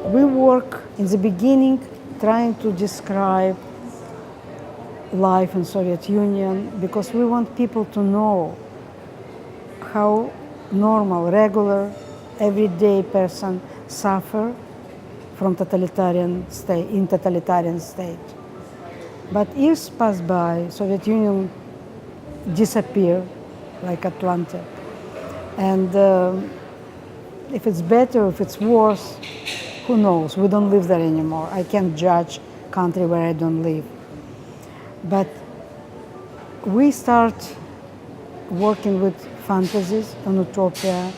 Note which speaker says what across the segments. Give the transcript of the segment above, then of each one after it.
Speaker 1: We work in the beginning trying to describe life in Soviet Union because we want people to know how normal, regular, everyday person suffer from totalitarian state. But years pass by, Soviet Union disappeared like Atlantic. And if it's better, if it's worse, who knows? We don't live there anymore. I can't judge country where I don't live. But we start working with fantasies and utopia,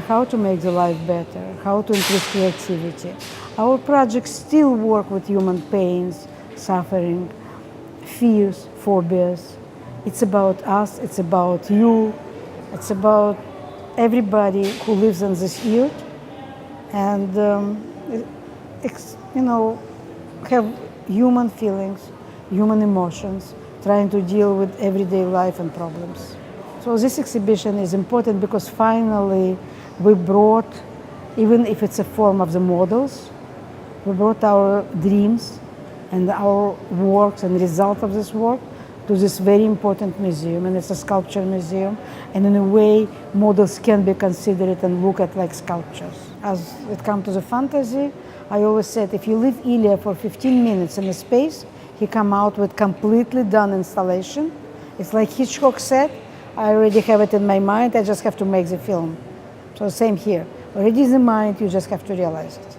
Speaker 1: how to make the life better, how to increase creativity. Our projects still work with human pains, suffering, fears, phobias. It's about us, it's about you, it's about everybody who lives on this earth, and have human feelings, human emotions, trying to deal with everyday life and problems. So this exhibition is important because finally we brought, even if it's a form of the models, we brought our dreams and our works and result of this work to this very important museum, and it's a sculpture museum, and in a way models can be considered and looked at like sculptures. As it comes to the fantasy, I always said if you leave Ilya for 15 minutes in a space, he come out with completely done installation. It's like Hitchcock said, I already have it in my mind, I just have to make the film. So same here, already in the mind, you just have to realize it.